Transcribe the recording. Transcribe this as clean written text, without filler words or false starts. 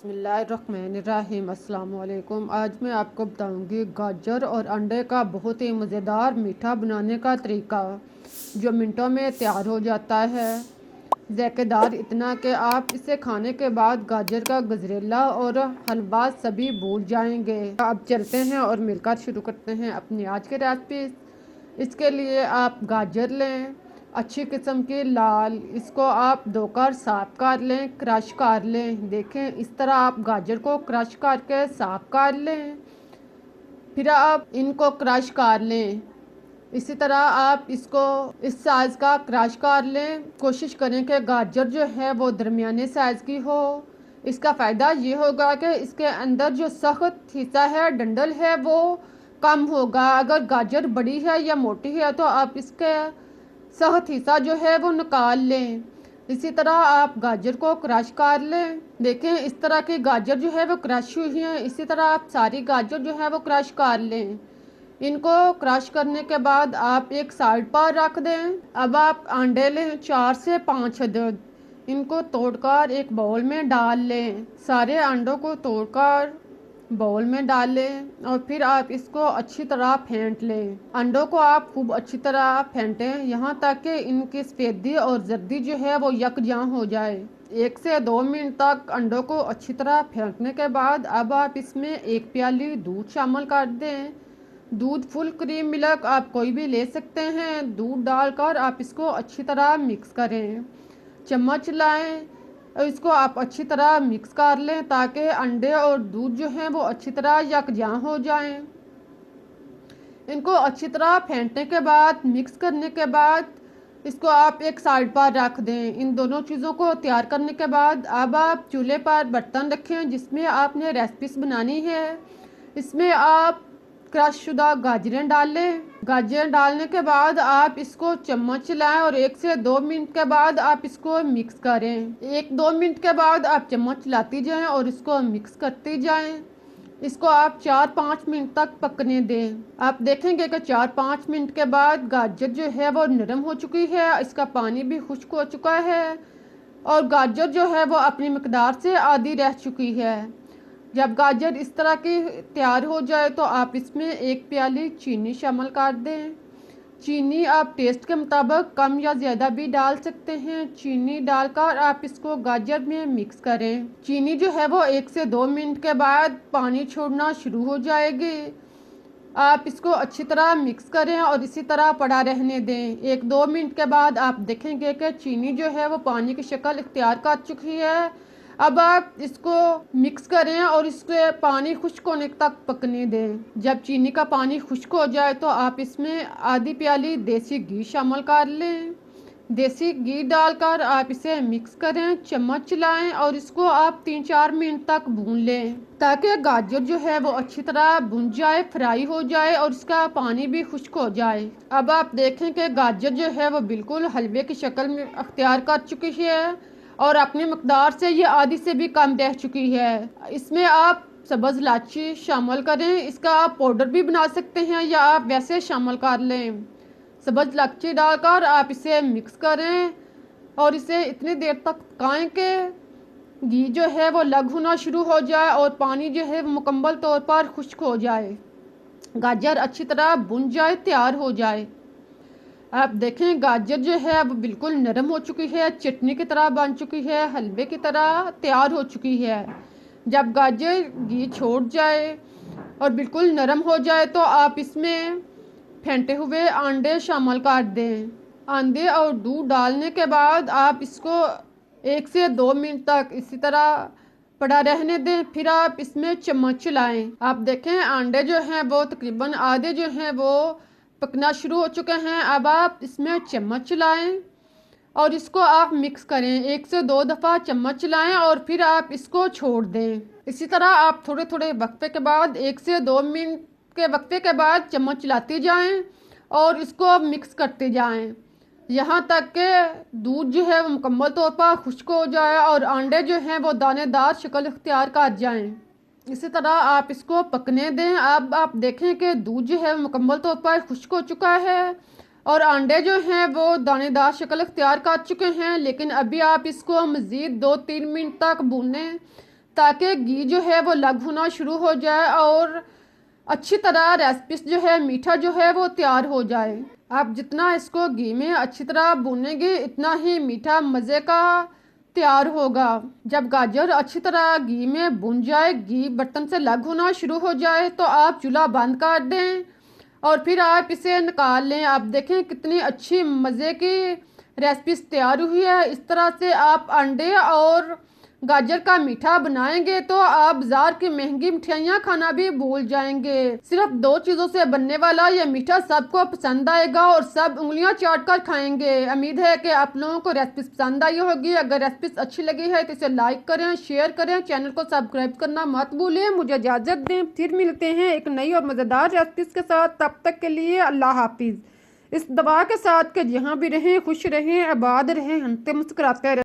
बिस्मिल्लाहिर्रहमानिर्रहीम। अस्सलाम वालेकुम। आज मैं आपको बताऊंगी गाजर और अंडे का बहुत ही मज़ेदार मीठा बनाने का तरीका, जो मिनटों में तैयार हो जाता है। ज़ायकेदार इतना कि आप इसे खाने के बाद गाजर का गजरेला और हलवा सभी भूल जाएंगे। अब चलते हैं और मिलकर शुरू करते हैं अपनी आज की रेसिपी। इसके लिए आप गाजर लें, अच्छी किस्म की लाल। इसको आप धोकर साफ कर लें, क्रश कर लें। देखें, इस तरह आप गाजर को क्रश करके साफ कर लें। फिर आप इनको क्रश कर लें। इसी तरह आप इसको इस साइज़ का क्रश कर लें। कोशिश करें कि गाजर जो है वो दरमियाने साइज़ की हो। इसका फ़ायदा ये होगा कि इसके अंदर जो सख्त हिस्सा है, डंडल है, वो कम होगा। अगर गाजर बड़ी है या मोटी है तो आप इसके सख्त हिस्सा जो है वो निकाल लें। इसी तरह आप गाजर को क्रश कर लें। देखें, इस तरह की गाजर जो है वो क्रश हुई है। इसी तरह आप सारी गाजर जो है वो क्रश कर लें। इनको क्रश करने के बाद आप एक साइड पर रख दें। अब आप अंडे लें, 4 से 5 अदद। इनको तोड़कर एक बाउल में डाल लें। सारे अंडों को तोड़कर बाउल में डाल लें और फिर आप इसको अच्छी तरह फेंट लें। अंडों को आप खूब अच्छी तरह फेंटें, यहाँ तक कि इनकी सफ़ेदी और जर्दी जो है वो यकजां हो जाए। 1 से 2 मिनट तक अंडों को अच्छी तरह फेंटने के बाद अब आप इसमें 1 प्याली दूध शामिल कर दें। दूध फुल क्रीम मिल्क आप कोई भी ले सकते हैं। दूध डालकर आप इसको अच्छी तरह मिक्स करें, चम्मच लाएं और इसको आप अच्छी तरह मिक्स कर लें ताकि अंडे और दूध जो हैं वो अच्छी तरह यकजां हो जाएं। इनको अच्छी तरह फेंटने के बाद, मिक्स करने के बाद इसको आप एक साइड पर रख दें। इन दोनों चीज़ों को तैयार करने के बाद अब आप चूल्हे पर बर्तन रखें जिसमें आपने रेसिपीज बनानी है। इसमें आप क्रश शुदा गाजरें डाल लें। गाजर डालने के बाद आप इसको चम्मच चलाएं और 1 से 2 मिनट के बाद आप इसको मिक्स करें। 1-2 मिनट के बाद आप चम्मच चलाती जाएं और इसको मिक्स करती जाएं। इसको आप 4-5 मिनट तक पकने दें। आप देखेंगे कि 4-5 मिनट के बाद गाजर जो है वो नरम हो चुकी है, इसका पानी भी खुश्क हो चुका है और गाजर जो है वो अपनी मिकदार से आधी रह चुकी है। जब गाजर इस तरह की तैयार हो जाए तो आप इसमें 1 प्याली चीनी शामिल कर दें। चीनी आप टेस्ट के मुताबिक कम या ज़्यादा भी डाल सकते हैं। चीनी डालकर आप इसको गाजर में मिक्स करें। चीनी जो है वो 1 से 2 मिनट के बाद पानी छोड़ना शुरू हो जाएगी। आप इसको अच्छी तरह मिक्स करें और इसी तरह पड़ा रहने दें। 1-2 मिनट के बाद आप देखेंगे कि चीनी जो है वो पानी की शक्ल इख्तियार कर चुकी है। अब आप इसको मिक्स करें और इसके पानी खुश्क होने तक पकने दें। जब चीनी का पानी खुश्क हो जाए तो आप इसमें आधी प्याली देसी घी शामिल कर लें। देसी घी डालकर आप इसे मिक्स करें, चम्मच चलाएं और इसको आप 3-4 मिनट तक भून लें ताकि गाजर जो है वो अच्छी तरह भुन जाए, फ्राई हो जाए और इसका पानी भी खुश्क हो जाए। अब आप देखें कि गाजर जो है वो बिल्कुल हलवे की शक्ल में अख्तियार कर चुकी है और अपनी मकदार से ये आधी से भी कम रह चुकी है। इसमें आप सब्ज़ इलायची शामिल करें। इसका आप पाउडर भी बना सकते हैं या आप वैसे शामिल कर लें। सब्ज़ इलायची डालकर आप इसे मिक्स करें और इसे इतनी देर तक पकाएं कि घी जो है वो लग होना शुरू हो जाए और पानी जो है वो मुकम्मल तौर पर खुश्क हो जाए, गाजर अच्छी तरह भुन जाए, तैयार हो जाए। आप देखें गाजर जो है वो बिल्कुल नरम हो चुकी है, चटनी की तरह बन चुकी है, हलवे की तरह तैयार हो चुकी है। जब गाजर घी छोड़ जाए और बिल्कुल नरम हो जाए तो आप इसमें फेंटे हुए अंडे शामिल कर दें। अंडे और दूध डालने के बाद आप इसको 1 से 2 मिनट तक इसी तरह पड़ा रहने दें। फिर आप इसमें चम्मच चलाएं। आप देखें अंडे जो हैं वो तकरीबन आधे जो हैं वो पकना शुरू हो चुके हैं। अब आप इसमें चम्मच चलाएं और इसको आप मिक्स करें। 1 से 2 दफ़ा चम्मच चलाएं और फिर आप इसको छोड़ दें। इसी तरह आप थोड़े थोड़े वक्फे के बाद 1 से 2 मिनट के वक्फे के बाद चम्मच चलाती जाएं और इसको मिक्स करते जाएं यहाँ तक कि दूध जो है वो मुकम्मल तौर पर खुश्क हो जाए और अंडे जो हैं वो दानेदार शक्ल इख्तियार कर जाएं। इसी तरह आप इसको पकने दें। अब आप देखें कि दूध जो है मुकम्मल तौर पर खुश्क हो चुका है और अंडे जो हैं वो दानेदार शक्ल इख्तियार कर चुके हैं, लेकिन अभी आप इसको मज़ीद 2-3 मिनट तक भूनें ताकि घी जो है वो लग होना शुरू हो जाए और अच्छी तरह रेसिपी जो है मीठा जो है वो तैयार हो जाए। आप जितना इसको घी में अच्छी तरह भूनेंगे इतना ही मीठा मज़े का तैयार होगा। जब गाजर अच्छी तरह घी में भुन जाए, घी बर्तन से लग होना शुरू हो जाए तो आप चूल्हा बंद कर दें और फिर आप इसे निकाल लें। आप देखें कितनी अच्छी मज़े की रेसिपी तैयार हुई है। इस तरह से आप अंडे और गाजर का मीठा बनाएंगे तो आप बाजार की महंगी मिठाइयाँ खाना भी भूल जाएंगे। सिर्फ 2 चीज़ों से बनने वाला यह मीठा सबको पसंद आएगा और सब उंगलियां चाट कर खाएंगे। उम्मीद है कि आप लोगों को रेसिपी पसंद आई होगी। अगर रेसिपी अच्छी लगी है तो इसे लाइक करें, शेयर करें, चैनल को सब्सक्राइब करना मत भूलें। मुझे इजाज़त दें, फिर मिलते हैं एक नई और मज़ेदार रेसिपी के साथ। तब तक के लिए अल्लाह हाफिज़। इस दवा के साथ कि जहाँ भी रहें खुश रहें, आबाद रहें, हंसते मुस्कुराते रहें।